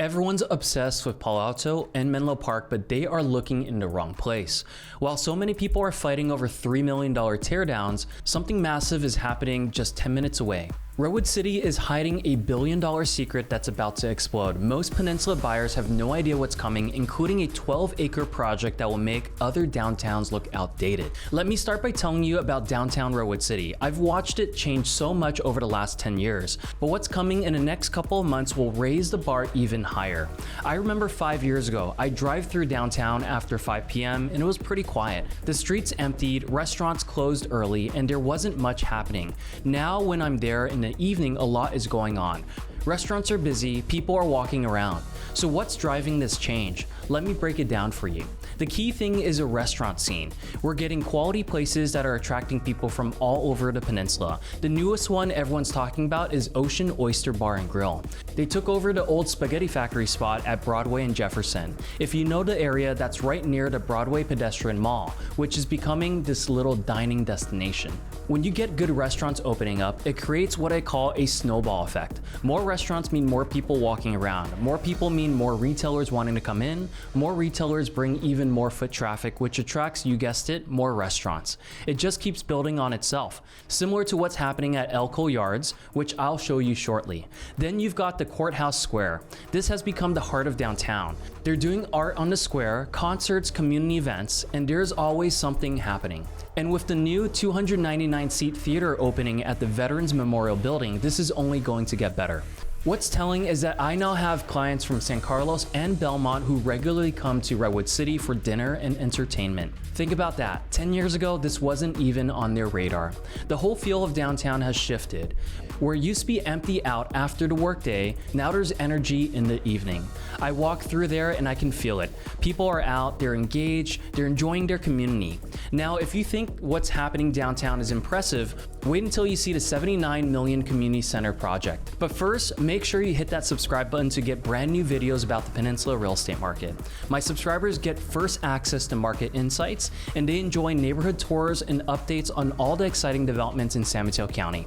Everyone's obsessed with Palo Alto and Menlo Park, but they are looking in the wrong place. While so many people are fighting over $3 million teardowns, something massive is happening just 10 minutes away. Redwood City is hiding a $1 billion secret that's about to explode. Most Peninsula buyers have no idea what's coming, including a 12-acre project that will make other downtowns look outdated. Let me start by telling you about downtown Redwood City. I've watched it change so much over the last 10 years, but what's coming in the next couple of months will raise the bar even higher. I remember 5 years ago, I drive through downtown after 5 p.m. and it was pretty quiet. The streets emptied, restaurants closed early, and there wasn't much happening. Now when I'm there in the evening, a lot is going on. Restaurants are busy, people are walking around. So what's driving this change? Let me break it down for you. The key thing is a restaurant scene. We're getting quality places that are attracting people from all over the peninsula. The newest one everyone's talking about is Ocean Oyster Bar and Grill. They took over the old spaghetti factory spot at Broadway and Jefferson. If you know the area, that's right near the Broadway pedestrian mall, which is becoming this little dining destination. When you get good restaurants opening up, it creates what I call a snowball effect. More restaurants mean more people walking around. More people mean more retailers wanting to come in. More retailers bring even more foot traffic, which attracts, you guessed it, more restaurants. It just keeps building on itself, similar to what's happening at Elko Yards, which I'll show you shortly. Then you've got the Courthouse Square. This has become the heart of downtown. They're doing art on the square, concerts, community events, and there's always something happening. And with the new 299-seat theater opening at the Veterans Memorial Building, this is only going to get better. What's telling is that I now have clients from San Carlos and Belmont who regularly come to Redwood City for dinner and entertainment. Think about that. 10 years ago, this wasn't even on their radar. The whole feel of downtown has shifted. Where it used to be empty out after the workday, now there's energy in the evening. I walk through there and I can feel it. People are out, they're engaged, they're enjoying their community. Now, if you think what's happening downtown is impressive, wait until you see the $79 million community center project. But first, make sure you hit that subscribe button to get brand new videos about the Peninsula real estate market. My subscribers get first access to market insights, and they enjoy neighborhood tours and updates on all the exciting developments in San Mateo County.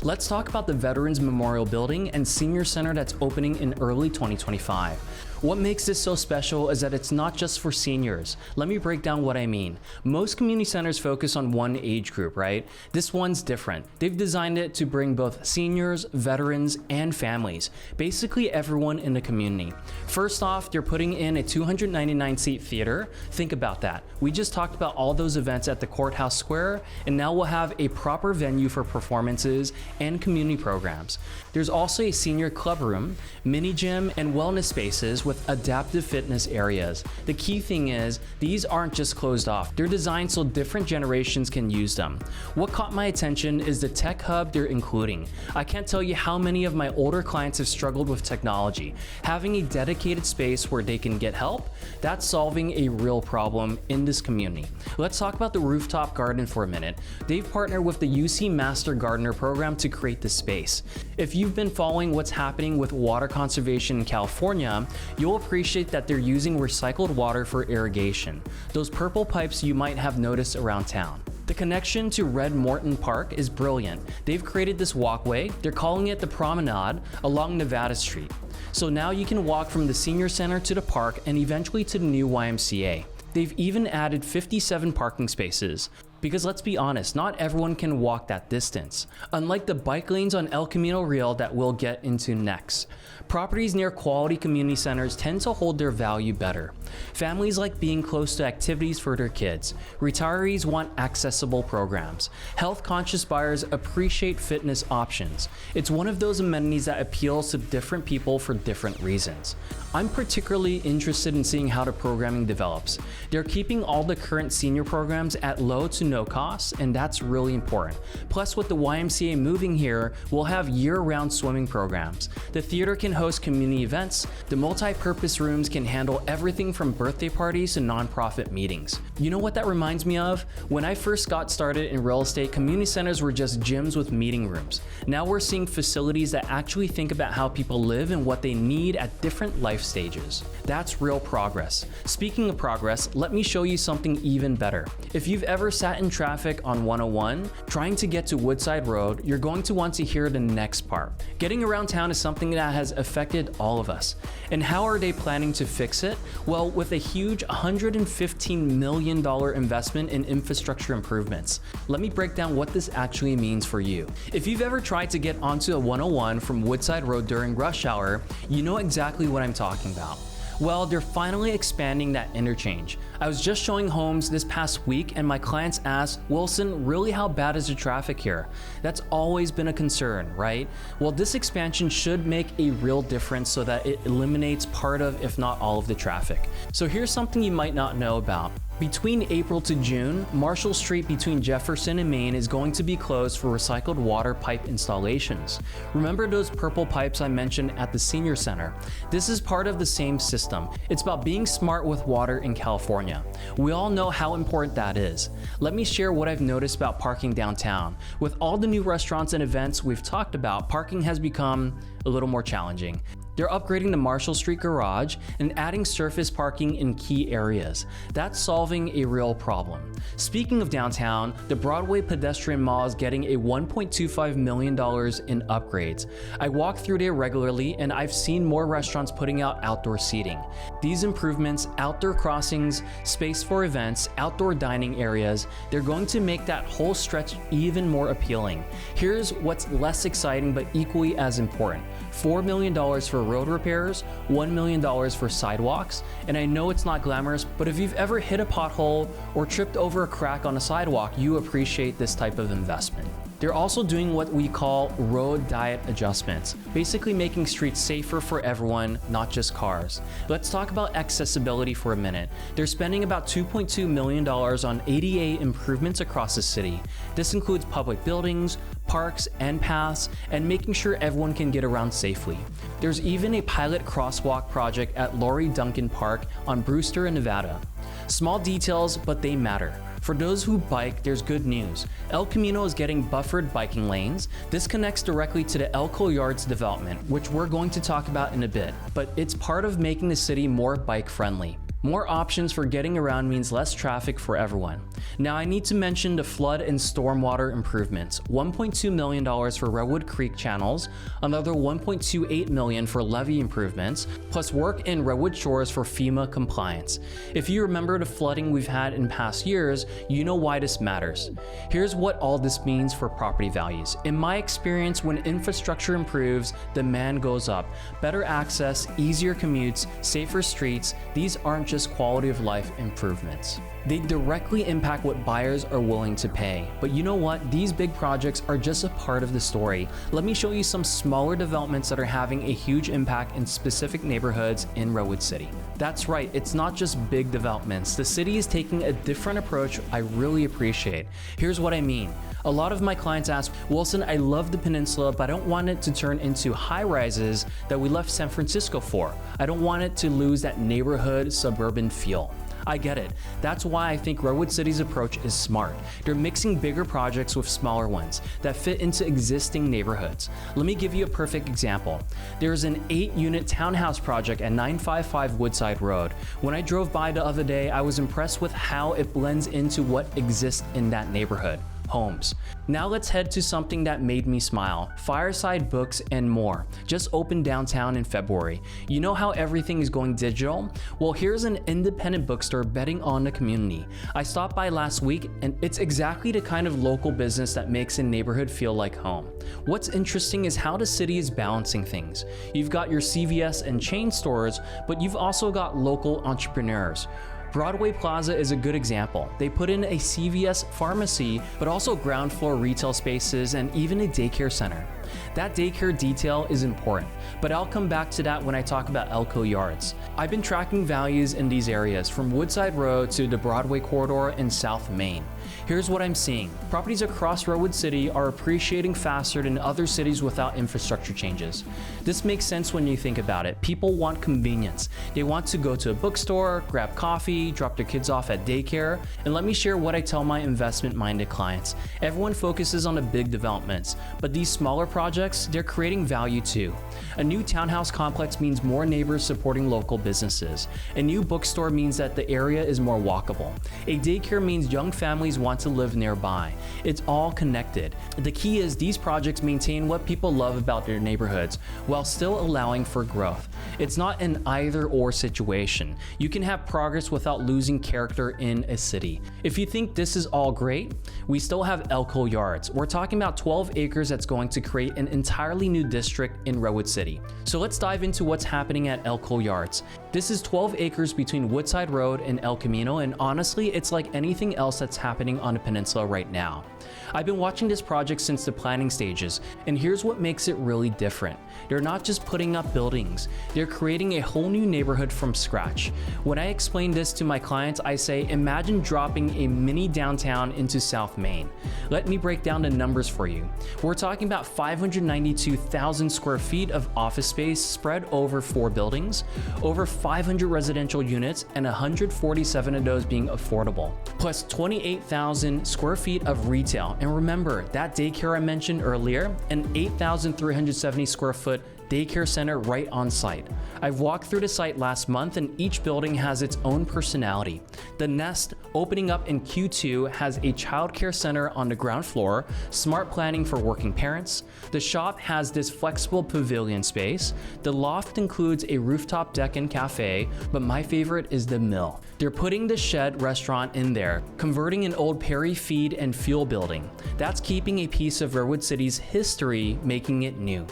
Let's talk about the Veterans Memorial Building and Senior Center that's opening in early 2025. What makes this so special is that it's not just for seniors. Let me break down what I mean. Most community centers focus on one age group, right? This one's different. They've designed it to bring both seniors, veterans, and families, basically everyone in the community. First off, they're putting in a 299-seat theater. Think about that. We just talked about all those events at the Courthouse Square, and now we'll have a proper venue for performances and community programs. There's also a senior club room, mini gym, and wellness spaces with adaptive fitness areas. The key thing is, these aren't just closed off. They're designed so different generations can use them. What caught my attention is the tech hub they're including. I can't tell you how many of my older clients have struggled with technology. Having a dedicated space where they can get help, that's solving a real problem in this community. Let's talk about the rooftop garden for a minute. They've partnered with the UC Master Gardener program to create this space. If you've been following what's happening with water conservation in California, you'll appreciate that they're using recycled water for irrigation. Those purple pipes you might have noticed around town. The connection to Red Morton Park is brilliant. They've created this walkway, they're calling it the Promenade, along Nevada Street. So now you can walk from the senior center to the park and eventually to the new YMCA. They've even added 57 parking spaces. Because let's be honest, not everyone can walk that distance. Unlike the bike lanes on El Camino Real that we'll get into next. Properties near quality community centers tend to hold their value better. Families like being close to activities for their kids. Retirees want accessible programs. Health-conscious buyers appreciate fitness options. It's one of those amenities that appeals to different people for different reasons. I'm particularly interested in seeing how the programming develops. They're keeping all the current senior programs at low to no cost, and that's really important. Plus, with the YMCA moving here, we'll have year-round swimming programs. The theater can host community events. The multi-purpose rooms can handle everything from birthday parties to nonprofit meetings. You know what that reminds me of? When I first got started in real estate, community centers were just gyms with meeting rooms. Now we're seeing facilities that actually think about how people live and what they need at different life stages. That's real progress. Speaking of progress, let me show you something even better. If you've ever sat sat in traffic on 101 trying to get to Woodside Road, you're going to want to hear the next part. Getting around town is something that has affected all of us. And how are they planning to fix it? Well, with a huge $115 million investment in infrastructure improvements. Let me break down what this actually means for you. If you've ever tried to get onto a 101 from Woodside Road during rush hour, you know exactly what I'm talking about. Well, they're finally expanding that interchange. I was just showing homes this past week and my clients asked, Wilson, really how bad is the traffic here? That's always been a concern, right? Well, this expansion should make a real difference so that it eliminates part of, if not all of the traffic. So here's something you might not know about. Between April to June, Marshall Street between Jefferson and Main is going to be closed for recycled water pipe installations. Remember those purple pipes I mentioned at the Senior Center? This is part of the same system. It's about being smart with water in California. We all know how important that is. Let me share what I've noticed about parking downtown. With all the new restaurants and events we've talked about, parking has become a little more challenging. They're upgrading the Marshall Street garage and adding surface parking in key areas. That's solving a real problem. Speaking of downtown, the Broadway pedestrian mall is getting a $1.25 million in upgrades. I walk through there regularly and I've seen more restaurants putting out outdoor seating. These improvements, outdoor crossings, space for events, outdoor dining areas, they're going to make that whole stretch even more appealing. Here's what's less exciting but equally as important. $4 million for road repairs, $1 million for sidewalks, and I know it's not glamorous, but if you've ever hit a pothole or tripped over a crack on a sidewalk, you appreciate this type of investment. They're also doing what we call road diet adjustments, basically making streets safer for everyone, not just cars. Let's talk about accessibility for a minute. They're spending about $2.2 million on ADA improvements across the city. This includes public buildings, parks, and paths, and making sure everyone can get around safely. There's even a pilot crosswalk project at Laurie Duncan Park on Brewster in Nevada. Small details, but they matter. For those who bike, there's good news. El Camino is getting buffered biking lanes. This connects directly to the Elko Yards development, which we're going to talk about in a bit, but it's part of making the city more bike friendly. More options for getting around means less traffic for everyone. Now I need to mention the flood and stormwater improvements. $1.2 million for Redwood Creek channels, another $1.28 million for levee improvements, plus work in Redwood Shores for FEMA compliance. If you remember the flooding we've had in past years, you know why this matters. Here's what all this means for property values. In my experience, when infrastructure improves, demand goes up. Better access, easier commutes, safer streets, these aren't just quality of life improvements. They directly impact what buyers are willing to pay. But you know what? These big projects are just a part of the story. Let me show you some smaller developments that are having a huge impact in specific neighborhoods in Redwood City. That's right, it's not just big developments. The city is taking a different approach I really appreciate. Here's what I mean. A lot of my clients ask, Wilson, I love the Peninsula, but I don't want it to turn into high-rises that we left San Francisco for. I don't want it to lose that neighborhood, suburban feel. I get it. That's why I think Redwood City's approach is smart. They're mixing bigger projects with smaller ones that fit into existing neighborhoods. Let me give you a perfect example. There's an 8-unit townhouse project at 955 Woodside Road. When I drove by the other day, I was impressed with how it blends into what exists in that neighborhood. Homes. Now let's head to something that made me smile. Fireside Books and More just opened downtown in February. You know how everything is going digital? Well, here's an independent bookstore betting on the community. I stopped by last week and it's exactly the kind of local business that makes a neighborhood feel like home. What's interesting is how the city is balancing things. You've got your CVS and chain stores, but you've also got local entrepreneurs. Broadway Plaza is a good example. They put in a CVS pharmacy, but also ground floor retail spaces and even a daycare center. That daycare detail is important, but I'll come back to that when I talk about Elko Yards. I've been tracking values in these areas from Woodside Road to the Broadway corridor in South Main. Here's what I'm seeing. Properties across Redwood City are appreciating faster than other cities without infrastructure changes. This makes sense when you think about it. People want convenience. They want to go to a bookstore, grab coffee, drop their kids off at daycare, and let me share what I tell my investment-minded clients. Everyone focuses on the big developments, but these smaller projects projects, they're creating value too. A new townhouse complex means more neighbors supporting local businesses. A new bookstore means that the area is more walkable. A daycare means young families want to live nearby. It's all connected. The key is these projects maintain what people love about their neighborhoods while still allowing for growth. It's not an either-or situation. You can have progress without losing character in a city. If you think this is all great, we still have Elko Yards. We're talking about 12 acres that's going to create an entirely new district in Redwood City. So let's dive into what's happening at Elko Yards. This is 12 acres between Woodside Road and El Camino, and honestly, it's like anything else that's happening on the peninsula right now. I've been watching this project since the planning stages, and here's what makes it really different. They're not just putting up buildings, they're creating a whole new neighborhood from scratch. When I explain this to my clients, I say, imagine dropping a mini downtown into South Main. Let me break down the numbers for you. We're talking about 592,000 square feet of office space spread over 4 buildings, over 500 residential units, and 147 of those being affordable, plus 28,000 square feet of retail. And remember, that daycare I mentioned earlier, an 8,370 square foot daycare center right on site. I've walked through the site last month and each building has its own personality. The Nest, opening up in Q2, has a childcare center on the ground floor, smart planning for working parents. The Shop has this flexible pavilion space. The Loft includes a rooftop deck and cafe, but my favorite is the Mill. They're putting the Shed restaurant in there, converting an old Perry feed and fuel building. That's keeping a piece of Redwood City's history, making it new.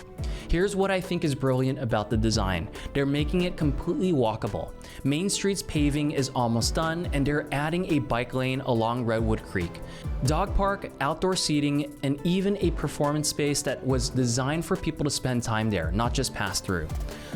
Here's what I think is brilliant about the design. They're making it completely walkable. Main Street's paving is almost done, and they're adding a bike lane along Redwood Creek. Dog park, outdoor seating, and even a performance space that was designed for people to spend time there, not just pass through.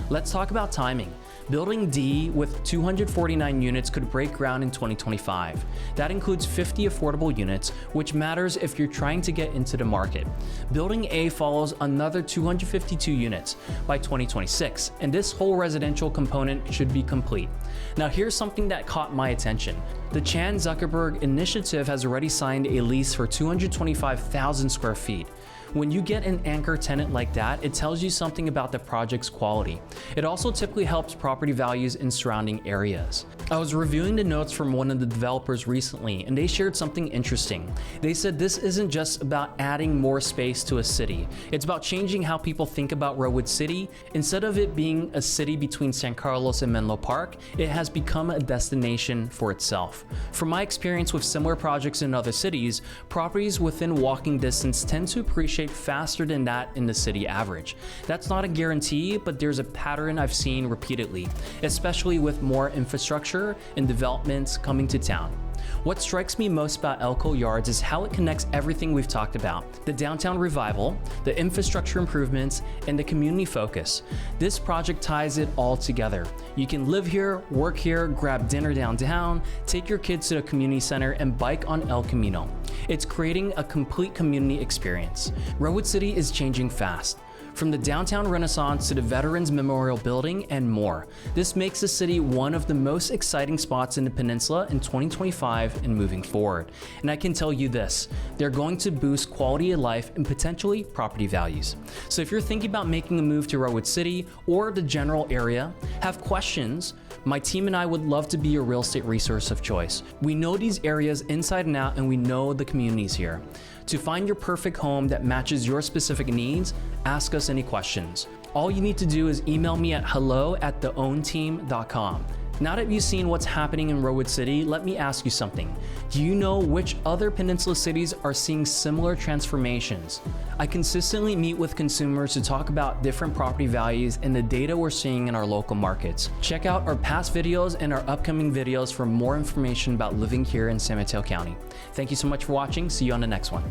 Let's talk about timing. Building D with 249 units could break ground in 2025. That includes 50 affordable units, which matters if you're trying to get into the market. Building A follows another 252 units by 2026, and this whole residential component should be complete. Now here's something that caught my attention. The Chan Zuckerberg Initiative has already signed a lease for 225,000 square feet. When you get an anchor tenant like that, it tells you something about the project's quality. It also typically helps property values in surrounding areas. I was reviewing the notes from one of the developers recently, and they shared something interesting. They said this isn't just about adding more space to a city. It's about changing how people think about Redwood City. Instead of it being a city between San Carlos and Menlo Park, it has become a destination for itself. From my experience with similar projects in other cities, properties within walking distance tend to appreciate faster than that in the city average. That's not a guarantee, but there's a pattern I've seen repeatedly, especially with more infrastructure and developments coming to town. What strikes me most about Elko Yards is how it connects everything we've talked about: the downtown revival, the infrastructure improvements, and the community focus. This project ties it all together. You can live here, work here, grab dinner downtown, take your kids to the community center, and bike on El Camino. It's creating a complete community experience. Redwood City is changing fast. From the downtown Renaissance to the Veterans Memorial Building and more. This makes the city one of the most exciting spots in the peninsula in 2025 and moving forward. And I can tell you this, they're going to boost quality of life and potentially property values. So if you're thinking about making a move to Redwood City or the general area, have questions, my team and I would love to be your real estate resource of choice. We know these areas inside and out, and we know the communities here. To find your perfect home that matches your specific needs, ask us any questions. All you need to do is email me at hello@theownteam.com. Now that you've seen what's happening in Redwood City, let me ask you something. Do you know which other peninsula cities are seeing similar transformations? I consistently meet with consumers to talk about different property values and the data we're seeing in our local markets. Check out our past videos and our upcoming videos for more information about living here in San Mateo County. Thank you so much for watching. See you on the next one.